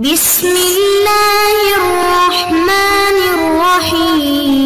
بسم اللہ الرحمن الرحیم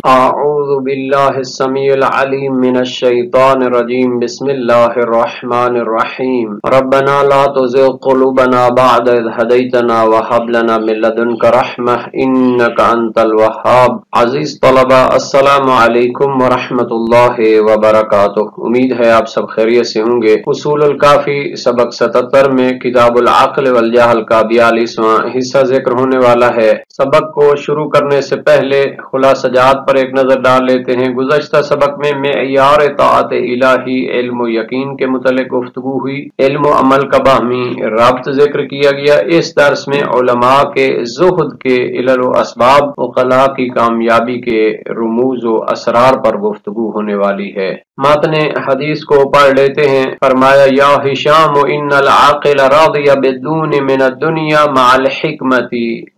اعوذ باللہ السمیع العلیم من الشیطان الرجیم بسم اللہ الرحمن الرحیم ربنا لا تزغ قلوبنا بعد اذ ہدیتنا وہب لنا من لدنک رحمہ انک انت الوہاب۔ عزیز طلبہ السلام علیکم ورحمۃ اللہ وبرکاتہ، امید ہے آپ سب خیریت سے ہوں گے۔ اصول الکافی سبق 77 میں کتاب العقل والجہل کا 42واں حصہ ذکر ہونے والا ہے۔ سبق کو شروع کرنے سے پہلے خلاصہ جات پر ایک نظر ڈال لیتے ہیں۔ گزشتہ سبق میں معیار طاعت الہی علم و یقین کے متعلق گفتگو ہوئی، علم و عمل کا باہمی رابط ذکر کیا گیا۔ اس درس میں علماء کے زہد کے علل و اسباب، عقلاء کی کامیابی کے رموز و اسرار پر گفتگو ہونے والی ہے۔ متن حدیث کو پڑھ لیتے ہیں۔ فرمایا یا ہشام ان العاقل راضی بالدون من الدنیا مع الحکمت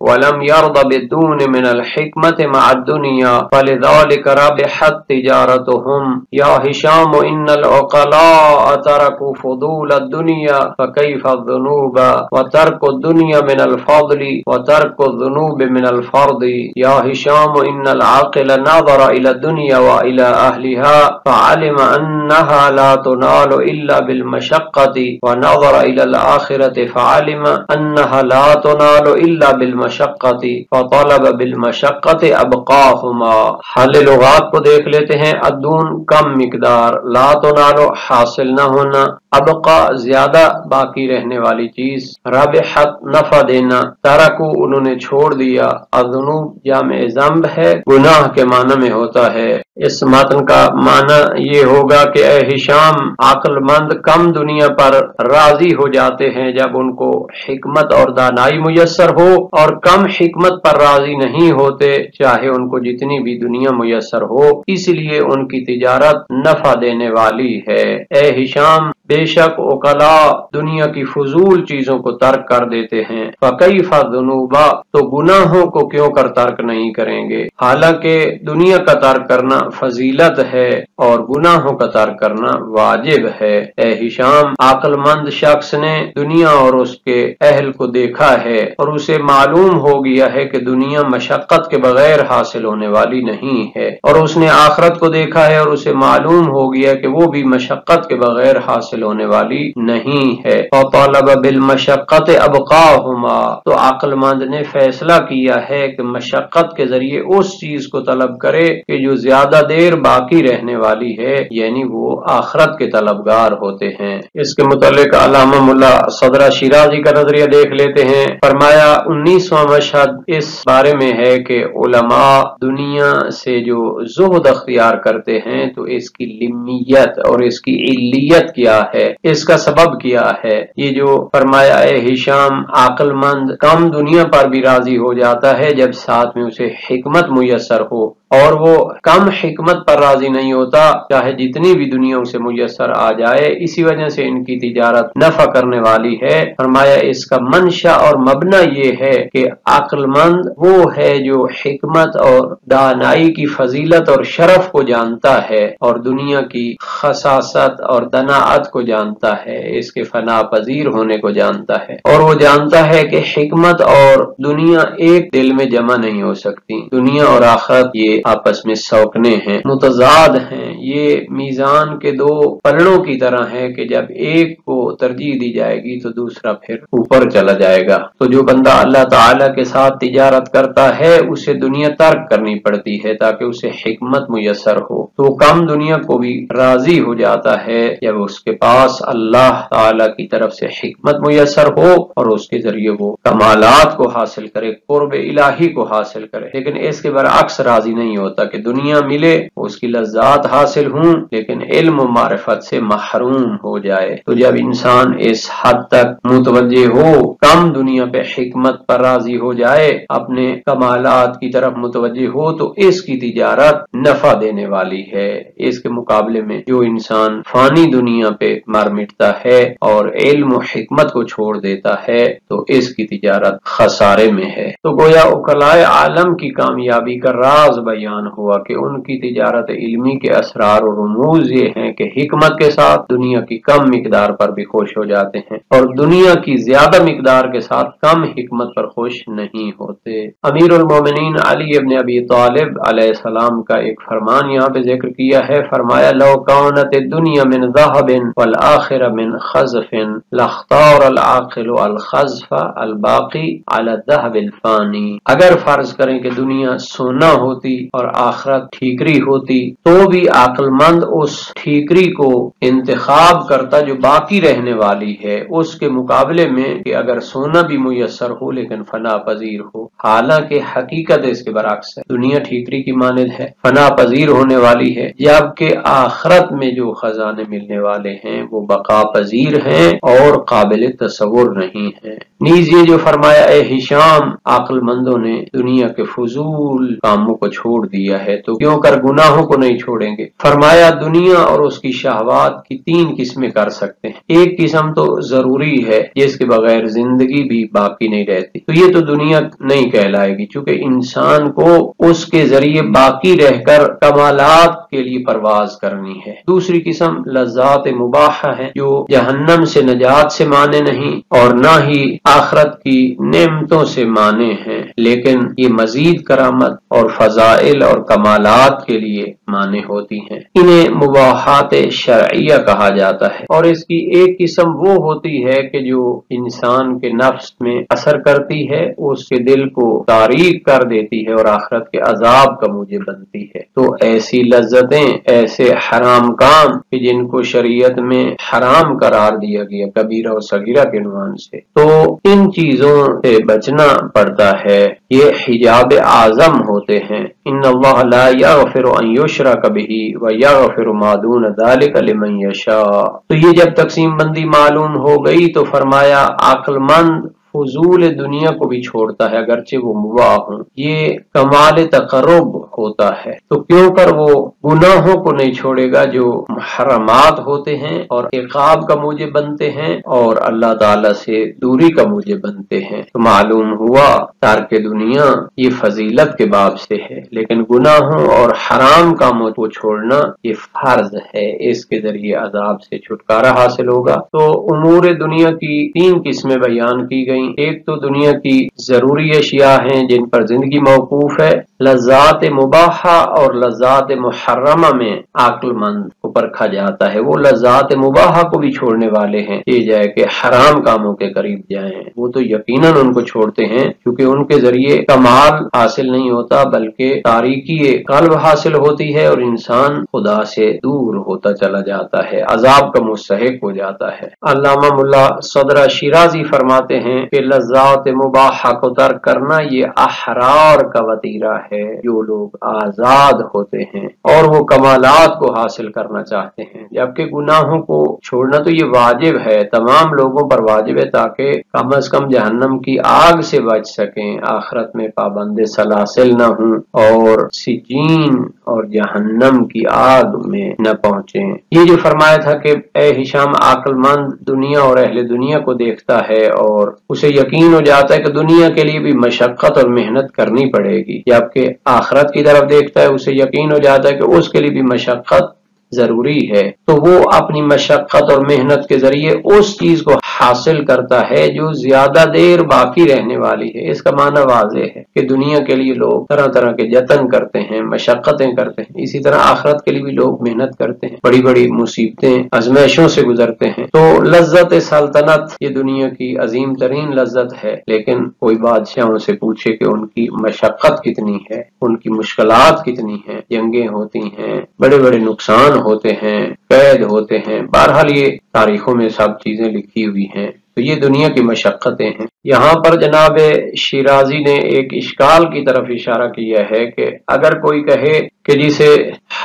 ولم يرض بالدون من الحکمت مع الدنیا فلذلك ربحت تجارتهم۔ یا ہشام ان العقلاء ترکوا فضول الدنیا فكيف الذنوب وترك الدنیا من الفضل وترك الذنوب من الفرض۔ یا ہشام ان العاقل نظر الى الدنیا والى اہلها فعلم انها لا تنال الا بالمشقة ونظر الى الآخرة فعلم انها لا تنال الا بالمشقة فطلب بالمشقة ابقاهما۔ حل لغات کو دیکھ لیتے ہیں۔ ادون کم مقدار، لا تنال حاصل نہ ہونا، ابقا زیادہ باقی رہنے والی چیز، رابحت نفع دینا، ترکو انہوں نے چھوڑ دیا، الذنوب جامع ذنب ہے، گناہ کے معنی میں ہوتا ہے۔ اس متن کا معنی یہ ہوگا کہ اے ہشام، عقل مند کم دنیا پر راضی ہو جاتے ہیں جب ان کو حکمت اور دانائی میسر ہو، اور کم حکمت پر راضی نہیں ہوتے چاہے ان کو جتنی بھی دنیا میسر ہو، اس لیے ان کی تجارت نفع دینے والی ہے۔ اے ہشام، بے شک عقلاء دنیا کی فضول چیزوں کو ترک کر دیتے ہیں، فکیف الذنوب تو گناہوں کو کیوں کر ترک نہیں کریں گے، حالانکہ دنیا کا ترک کرنا فضیلت ہے اور گناہوں کا ترک کرنا واجب ہے۔ اے ہشام، عقل مند شخص نے دنیا اور اس کے اہل کو دیکھا ہے اور اسے معلوم ہو گیا ہے کہ دنیا مشقت کے بغیر حاصل ہونے والی نہیں ہے، اور اس نے آخرت کو دیکھا ہے اور اسے معلوم ہو گیا کہ وہ بھی مشقت کے بغیر حاصل ہونے والی نہیں ہے۔ فطلب بالمشقت ابقاہما تو عقل مند نے فیصلہ کیا ہے کہ مشقت کے ذریعے اس چیز کو طلب کرے کہ جو زیادہ دیر باقی رہنے والی ہے، یعنی وہ آخرت کے طلبگار ہوتے ہیں۔ اس کے متعلق علامہ ملا صدرہ شیرازی کا نظریہ دیکھ لیتے ہیں۔ فرمایا 19واں مشہد اس بارے میں ہے کہ علماء دنیا سے جو زہد اختیار کرتے ہیں تو اس کی لمیت اور اس کی علیت کیا ہے، اس کا سبب کیا ہے۔ یہ جو فرمایا اے ہشام، عقل مند کم دنیا پر بھی راضی ہو جاتا ہے جب ساتھ میں اسے حکمت میسر ہو، اور وہ کم حکمت پر راضی نہیں ہوتا چاہے جتنی بھی دنیا اسے میسر آ جائے، اسی وجہ سے ان کی تجارت نفع کرنے والی ہے۔ فرمایا اس کا منشا اور مبنی یہ ہے کہ عقل مند وہ ہے جو حکمت اور دانائی کی فضیلت اور شرف کو جانتا ہے اور دنیا کی خساست اور دناعت کو جانتا ہے، اس کے فنا پذیر ہونے کو جانتا ہے، اور وہ جانتا ہے کہ حکمت اور دنیا ایک دل میں جمع نہیں ہو سکتی۔ دنیا اور آخرت یہ آپس میں سوکنے ہیں، متضاد ہیں، یہ میزان کے دو پلڑوں کی طرح ہے کہ جب ایک کو ترجیح دی جائے گی تو دوسرا پھر اوپر چلا جائے گا۔ تو جو بندہ اللہ تعالی کے ساتھ تجارت کرتا ہے اسے دنیا ترک کرنی پڑتی ہے تاکہ اسے حکمت میسر ہو، تو کم دنیا کو بھی راضی ہو جاتا ہے جب اس کے پاس اللہ تعالی کی طرف سے حکمت میسر ہو اور اس کے ذریعے وہ کمالات کو حاصل کرے، قرب الہی کو حاصل کرے۔ لیکن اس کے برعکس راضی نہیں ہوتا کہ دنیا ملے، اس کی لذات حاصل ہوں لیکن علم و معرفت سے محروم ہو جائے۔ تو جب انسان اس حد تک متوجہ ہو، کم دنیا پہ حکمت پر راضی ہو جائے، اپنے کمالات کی طرف متوجہ ہو، تو اس کی تجارت نفع دینے والی ہے۔ اس کے مقابلے میں جو انسان فانی دنیا پہ مر مٹتا ہے اور علم و حکمت کو چھوڑ دیتا ہے تو اس کی تجارت خسارے میں ہے۔ تو گویا عقلاء عالم کی کامیابی کا راز بیان بیان ہوا کہ ان کی تجارت علمی کے اسرار و رموز یہ ہیں کہ حکمت کے ساتھ دنیا کی کم مقدار پر بھی خوش ہو جاتے ہیں اور دنیا کی زیادہ مقدار کے ساتھ کم حکمت پر خوش نہیں ہوتے۔ امیر المومنین علی ابن ابی طالب علیہ السلام کا ایک فرمان یہاں پہ ذکر کیا ہے، فرمایا لو کانت الدنیا من ذهب والآخرة من خزف لاختار العاقل الخزف الباقی على الذهب الفانی۔ اگر فرض کریں کہ دنیا سونا ہوتی اور آخرت ٹھیکری ہوتی تو بھی عقل مند اس ٹھیکری کو انتخاب کرتا جو باقی رہنے والی ہے اس کے مقابلے میں کہ اگر سونا بھی میسر ہو لیکن فنا پذیر ہو۔ حالانکہ حقیقت اس کے برعکس ہے، دنیا ٹھیکری کی مانند ہے، فنا پذیر ہونے والی ہے، جبکہ آخرت میں جو خزانے ملنے والے ہیں وہ بقا پذیر ہیں اور قابل تصور نہیں ہیں۔ نیز یہ جو فرمایا اے ہشام، عقل مندوں نے دنیا کے فضول کاموں کو چھوڑ دیا ہے تو کیوں کر گناہوں کو نہیں چھوڑیں گے؟ فرمایا دنیا اور اس کی شہوات کی تین قسمیں کر سکتے ہیں، ایک قسم تو ضروری ہے جس کے بغیر زندگی بھی باقی نہیں رہتی، تو یہ تو دنیا نہیں کہلائے گی چونکہ انسان کو اس کے ذریعے باقی رہ کر کمالات کے لیے پرواز کرنی ہے۔ دوسری قسم لذات مباحہ ہے جو جہنم سے نجات سے مانے نہیں اور نہ ہی آخرت کی نعمتوں سے مانے ہیں، لیکن یہ مزید کرامت اور فضائل اور کمالات کے لیے مانے ہوتی ہیں۔ انہیں مباحات شرعیہ کہا جاتا ہے۔ اور اس کی ایک قسم وہ ہوتی ہے کہ جو انسان کے نفس میں اثر کرتی ہے، اس کے دل کو تاریک کر دیتی ہے اور آخرت کے عذاب کا موجب بنتی ہے۔ تو ایسی لذتیں، ایسے حرام کام کہ جن کو شریعت میں حرام قرار دیا گیا کبیرہ و صغیرہ کے عنوان سے، تو ان چیزوں سے بچنا پڑتا ہے۔ یہ حجاب اعظم ہوتے ہیں۔ ان اللہ لا یغفر ان یشرک بہ ویغفر ما دون ذلک لمن یشاء۔ تو یہ جب تقسیم بندی معلوم ہو گئی تو فرمایا عقل مند فضول دنیا کو بھی چھوڑتا ہے اگرچہ وہ مباح ہوں، یہ کمال تقرب ہوتا ہے۔ تو کیوں کر وہ گناہوں کو نہیں چھوڑے گا جو محرمات ہوتے ہیں اور عقاب کا موجب بنتے ہیں اور اللہ تعالی سے دوری کا موجب بنتے ہیں۔ تو معلوم ہوا ترک دنیا یہ فضیلت کے باب سے ہے، لیکن گناہوں اور حرام کاموں کو چھوڑنا یہ فرض ہے، اس کے ذریعے عذاب سے چھٹکارا حاصل ہوگا۔ تو امور دنیا کی تین قسمیں بیان کی گئیں۔ ایک تو دنیا کی ضروری اشیاء ہیں جن پر زندگی موقوف ہے، لذات مباحہ اور لذات محرمہ میں عقل مند کو پرکھا جاتا ہے، وہ لذات مباحہ کو بھی چھوڑنے والے ہیں، یہ جائے کہ حرام کاموں کے قریب جائیں، وہ تو یقیناً ان کو چھوڑتے ہیں کیونکہ ان کے ذریعے کمال حاصل نہیں ہوتا بلکہ تاریکی قلب حاصل ہوتی ہے اور انسان خدا سے دور ہوتا چلا جاتا ہے، عذاب کا مستحق ہو جاتا ہے۔ علامہ ملا صدرہ شیرازی فرماتے ہیں کہ لذات مباحہ کو ترک کرنا یہ احرار کا وطیرہ ہے، جو لوگ آزاد ہوتے ہیں اور وہ کمالات کو حاصل کرنا چاہتے ہیں، جبکہ گناہوں کو چھوڑنا تو یہ واجب ہے، تمام لوگوں پر واجب ہے تاکہ کم از کم جہنم کی آگ سے بچ سکیں، آخرت میں پابند سلاسل نہ ہوں اور سجین اور جہنم کی آگ میں نہ پہنچیں۔ یہ جو فرمایا تھا کہ اے ہشام، عقل مند دنیا اور اہل دنیا کو دیکھتا ہے اور اسے یقین ہو جاتا ہے کہ دنیا کے لیے بھی مشقت اور محنت کرنی پڑے گی، جبکہ آخرت کی طرف دیکھتا ہے اسے یقین ہو جاتا ہے کہ اس کے لیے بھی مشقت ضروری ہے، تو وہ اپنی مشقت اور محنت کے ذریعے اس چیز کو حاصل کرتا ہے جو زیادہ دیر باقی رہنے والی ہے۔ اس کا معنی واضح ہے کہ دنیا کے لیے لوگ طرح طرح کے جتن کرتے ہیں، مشقتیں کرتے ہیں، اسی طرح آخرت کے لیے بھی لوگ محنت کرتے ہیں، بڑی بڑی مصیبتیں آزمائشوں سے گزرتے ہیں۔ تو لذت سلطنت یہ دنیا کی عظیم ترین لذت ہے، لیکن کوئی بادشاہوں سے پوچھے کہ ان کی مشقت کتنی ہے، ان کی مشکلات کتنی ہیں، جنگیں ہوتی ہیں، بڑے بڑے نقصان ہوتے ہیں، قید ہوتے ہیں، بہرحال یہ تاریخوں میں سب چیزیں لکھی ہوئی ہیں۔ تو یہ دنیا کی مشقتیں ہیں۔ یہاں پر جناب شیرازی نے ایک اشکال کی طرف اشارہ کیا ہے کہ اگر کوئی کہے کہ جسے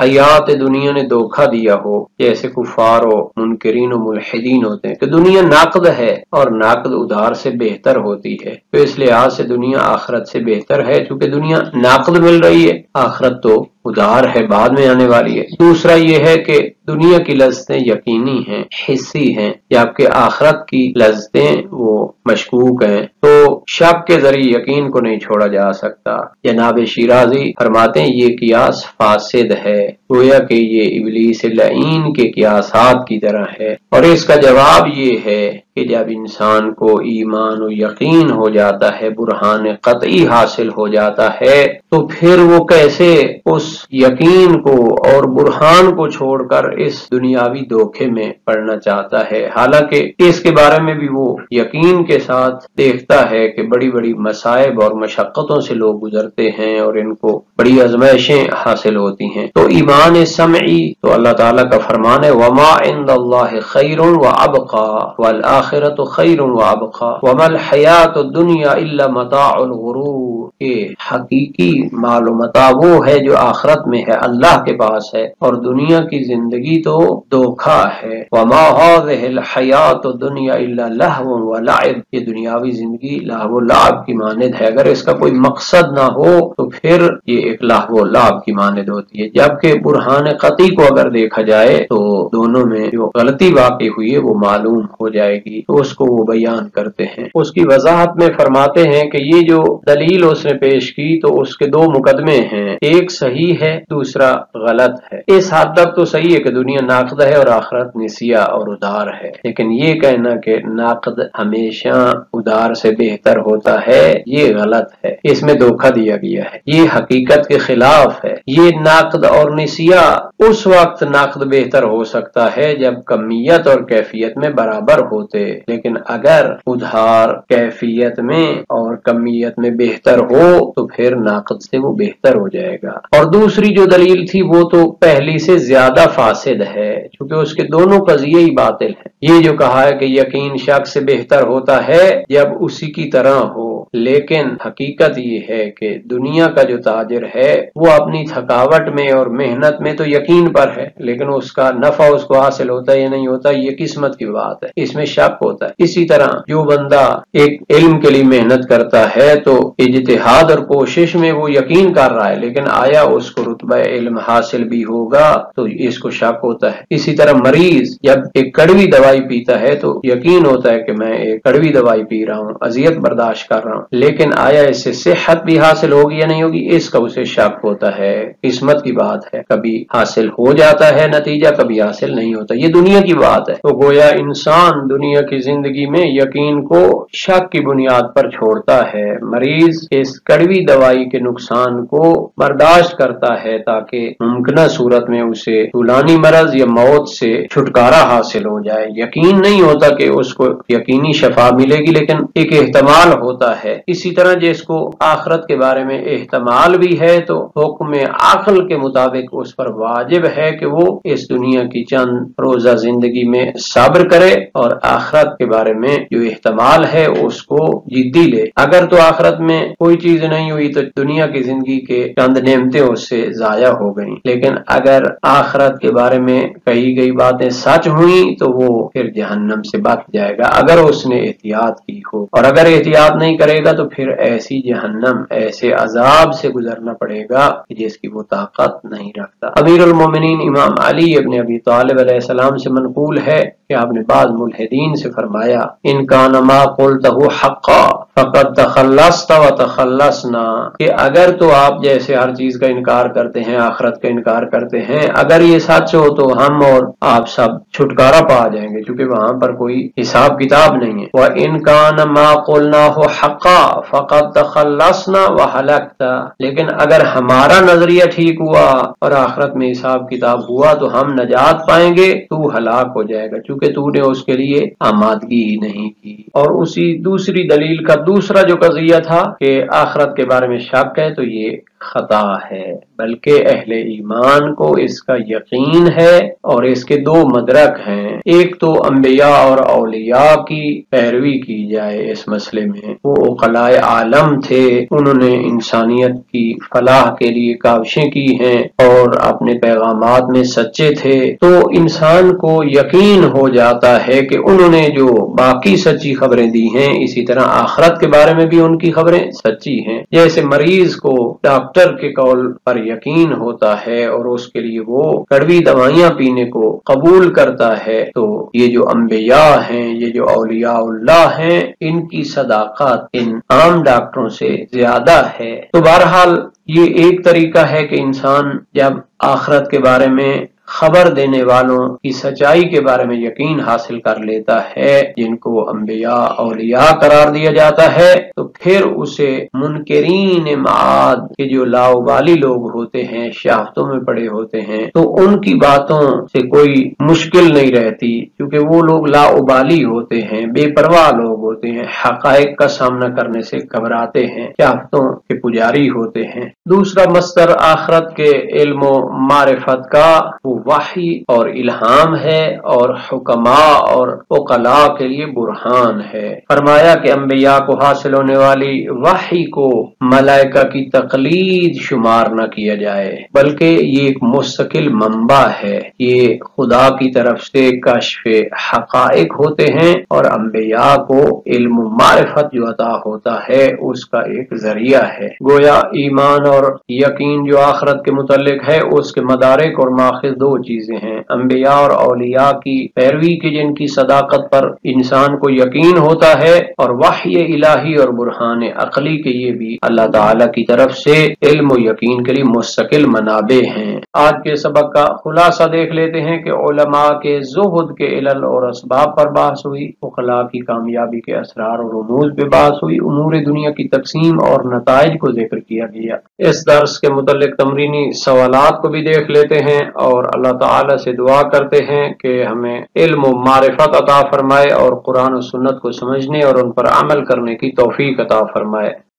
حیات دنیا نے دھوکہ دیا ہو، جیسے کفار و منکرین و ملحدین ہوتے ہیں کہ دنیا ناقد ہے اور ناقد ادھار سے بہتر ہوتی ہے، تو اس لحاظ سے دنیا آخرت سے بہتر ہے، چونکہ دنیا ناقد مل رہی ہے، آخرت تو ادھار ہے، بعد میں آنے والی ہے۔ دوسرا یہ ہے کہ دنیا کی لذتیں یقینی ہیں، حصی ہیں، جبکہ آخرت کی لذتیں وہ مشکوک ہیں، تو شک کے ذریعے یقین کو نہیں چھوڑا جا سکتا۔ جناب شیرازی فرماتے ہیں یہ قیاس فاسد ہے، گویا کہ یہ ابلیس لعین کے قیاسات کی طرح ہے، اور اس کا جواب یہ ہے کہ جب انسان کو ایمان و یقین ہو جاتا ہے، برہان قطعی حاصل ہو جاتا ہے، تو پھر وہ کیسے اس یقین کو اور برہان کو چھوڑ کر اس دنیاوی دھوکے میں پڑنا چاہتا ہے، حالانکہ اس کے بارے میں بھی وہ یقین کے ساتھ دیکھتا ہے کہ بڑی بڑی مصائب اور مشقتوں سے لوگ گزرتے ہیں اور ان کو بڑی آزمائشیں حاصل ہوتی ہیں۔ تو ایمان سمعی تو اللہ تعالیٰ کا فرمان ہے وَمَا عِندَ اللَّهِ خَيْرٌ وَأَبْقَى وَالْآخِرَةُ خَيْرٌ وَأَبْقَى وَمَا الْحَيَاةُ الدُّنْيَا إِلَّا مَتَاعُ الْغُرُورِ، کہ حقیقی مال و متاع وہ ہے جو آخرت میں ہے، اللہ کے پاس ہے، اور دنیا کی زندگی تو دھوکا ہے۔ وَمَا هَذِهِ الْحَيَاةُ الدُّنْيَا إِلَّا لَهْوٌ وَلَعِبٌ، یہ دنیاوی زندگی لہو و لعب کی مانند ہے، اگر اس کا کوئی مقصد نہ ہو تو پھر یہ ایک لہو و لعب کی مانند ہوتی ہے، جبکہ برہان قطعی کو اگر دیکھا جائے تو دونوں میں جو غلطی واقع ہوئی ہے وہ معلوم ہو جائے گی، تو اس کو وہ بیان کرتے ہیں۔ اس کی وضاحت میں فرماتے ہیں کہ یہ جو دلیل اس نے پیش کی تو اس کے دو مقدمے ہیں، ایک صحیح ہے، دوسرا غلط ہے۔ اس حد تک تو صحیح ہے کہ دنیا ناقد ہے اور آخرت نسیہ اور ادھار ہے، لیکن یہ کہنا کہ ناقد ہمیشہ ادھار سے بہتر ہوتا ہے یہ غلط ہے، اس میں دھوکہ دیا گیا ہے، یہ حقیقت کے خلاف ہے۔ یہ ناقد اور نسیہ اس وقت ناقد بہتر ہو سکتا ہے جب کمیت اور کیفیت میں برابر ہوتے، لیکن اگر ادھار کیفیت میں اور کمیت میں بہتر ہو تو پھر ناقد سے وہ بہتر ہو جائے گا۔ اور دوسری جو دلیل تھی وہ تو پہلی سے زیادہ فاسد ہے، کیونکہ اس کے دونوں قضیے ہی باطل ہیں۔ یہ جو کہا ہے کہ یقین شک سے بہتر ہوتا ہے جب اسی کی طرح ہو، لیکن حقیقت یہ ہے کہ دنیا کا جو تاجر ہے وہ اپنی تھکاوٹ میں اور محنت میں تو یقین پر ہے، لیکن اس کا نفع اس کو حاصل ہوتا ہے یا نہیں ہوتا یہ قسمت کی بات ہے، اس میں شک ہوتا ہے۔ اسی طرح جو بندہ ایک علم کے لیے محنت کرتا ہے تو اجتہاد اور کوشش میں وہ یقین کر رہا ہے، لیکن آیا اس کو رتبہ علم حاصل بھی ہوگا تو اس کو شک ہوتا ہے۔ اسی طرح مریض جب ایک کڑوی دوائی پیتا ہے تو یقین ہوتا ہے کہ میں ایک کڑوی دوائی پی رہا ہوں، اذیت برداشت کر رہا ہوں، لیکن آیا اس سے صحت بھی حاصل ہوگی یا نہیں ہوگی اس کا اسے شک ہوتا ہے۔ قسمت کی بات ہے، کبھی حاصل ہو جاتا ہے نتیجہ، کبھی حاصل نہیں ہوتا، یہ دنیا کی بات ہے۔ تو گویا انسان دنیا کی زندگی میں یقین کو شک کی بنیاد پر چھوڑتا ہے، مریض اس کڑوی دوائی کے نقصان کو برداشت کرتا ہے تاکہ ممکنہ صورت میں اسے طولانی مرض یا موت سے چھٹکارا حاصل ہو جائے۔ یقین نہیں ہوتا کہ اس کو یقینی شفا ملے گی، لیکن ایک احتمال ہوتا ہے۔ اسی طرح جس کو آخرت کے بارے میں احتمال بھی ہے تو حکم عقل کے مطابق اس پر واجب ہے کہ وہ اس دنیا کی چند روزہ زندگی میں صبر کرے اور آخرت کے بارے میں جو احتمال ہے اس کو جدی لے۔ اگر تو آخرت میں کوئی چیز نہیں ہوئی تو دنیا کی زندگی کے چند نعمتیں اس سے ضائع ہو گئیں، لیکن اگر آخرت کے بارے میں کہی گئی باتیں سچ ہوئیں تو وہ پھر جہنم سے بچ جائے گا اگر اس نے احتیاط کی ہو، اور اگر احتیاط نہیں کرے گا تو پھر ایسی جہنم، ایسے عذاب سے گزرنا پڑے گا جس کی وہ طاقت نہیں رکھتا۔ امیر المومنین امام علی ابن ابی طالب علیہ السلام سے منقول ہے کہ آپ نے بعض ملحدین سے فرمایا ان کان ما قلتہ حقا فقد تخلصت و تخلصنا، کہ اگر تو آپ جیسے ہر چیز کا انکار کرتے ہیں، آخرت کا انکار کرتے ہیں، اگر یہ سچ ہو تو ہم اور آپ سب چھٹکارا پا جائیں گے، کیونکہ وہاں پر کوئی حساب کتاب نہیں ہے۔ وَإِن كَانَ مَا قُلْنَاهُ حَقًّا فَقَدْ تَخَلَّصْنَا وَهَلَكْتَ، لیکن اگر ہمارا نظریہ ٹھیک ہوا اور آخرت میں حساب کتاب ہوا تو ہم نجات پائیں گے، تو ہلاک ہو جائے گا کیونکہ تو نے اس کے لیے آمادگی ہی نہیں کی۔ اور اسی دوسری دلیل کا دوسرا جو قضیہ تھا کہ آخرت کے بارے میں شک ہے تو یہ خطا ہے، بلکہ اہل ایمان کو اس کا یقین ہے اور اس کے دو مدرک ہیں۔ ایک تو انبیاء اور اولیاء کی پیروی کی جائے اس مسئلے میں، وہ عقلاء عالم تھے، انہوں نے انسانیت کی فلاح کے لیے کاوشیں کی ہیں اور اپنے پیغامات میں سچے تھے، تو انسان کو یقین ہو جاتا ہے کہ انہوں نے جو باقی سچی خبریں دی ہیں اسی طرح آخرت کے بارے میں بھی ان کی خبریں سچی ہیں۔ جیسے مریض کو ڈاکٹر کے قول پر یقین ہوتا ہے اور اس کے لیے وہ کڑوی دوائیاں پینے کو قبول کرتا ہے، تو یہ جو انبیاء ہیں، یہ جو اولیاء اللہ ہیں، ان کی صداقت ان عام ڈاکٹروں سے زیادہ ہے۔ تو بہرحال یہ ایک طریقہ ہے کہ انسان جب آخرت کے بارے میں خبر دینے والوں کی سچائی کے بارے میں یقین حاصل کر لیتا ہے، جن کو انبیاء اولیاء قرار دیا جاتا ہے، تو پھر اسے منکرین معاد کے جو لاؤبالی لوگ ہوتے ہیں، شہوتوں میں پڑے ہوتے ہیں، تو ان کی باتوں سے کوئی مشکل نہیں رہتی، کیونکہ وہ لوگ لاؤبالی ہوتے ہیں، بے پرواہ لوگ ہوتے ہیں، حقائق کا سامنا کرنے سے گھبراتے ہیں، شہوتوں کے پجاری ہوتے ہیں۔ دوسرا مصدر آخرت کے علم و معرفت کا وہ وحی اور الہام ہے اور حکماء اور عقلاء کے لیے برہان ہے۔ فرمایا کہ انبیاء کو حاصل ہونے والی وحی کو ملائکہ کی تقلید شمار نہ کیا جائے، بلکہ یہ ایک مستقل منبع ہے، یہ خدا کی طرف سے کشف حقائق ہوتے ہیں اور انبیاء کو علم و معرفت جو عطا ہوتا ہے اس کا ایک ذریعہ ہے۔ گویا ایمان اور یقین جو آخرت کے متعلق ہے اس کے مدارک اور ماخذ دو چیزیں ہیں، انبیاء اور اولیاء کی پیروی کی جن کی صداقت پر انسان کو یقین ہوتا ہے، اور وحی الہی اور برہان عقلی کے یہ بھی اللہ تعالی کی طرف سے علم و یقین کے لیے مستقل منابع ہیں۔ آج کے سبق کا خلاصہ دیکھ لیتے ہیں کہ علماء کے زہد کے علل اور اسباب پر بحث ہوئی، عقلاء کی کامیابی کے اسرار اور رموز پہ بحث ہوئی، امور دنیا کی تقسیم اور نتائج کو ذکر کیا گیا۔ اس درس کے متعلق تمرینی سوالات کو بھی دیکھ لیتے ہیں اور اللہ تعالی سے دعا کرتے ہیں کہ ہمیں علم و معرفت عطا فرمائے اور قرآن و سنت کو سمجھنے اور ان پر عمل کرنے کی توفیق عطا فرمائے۔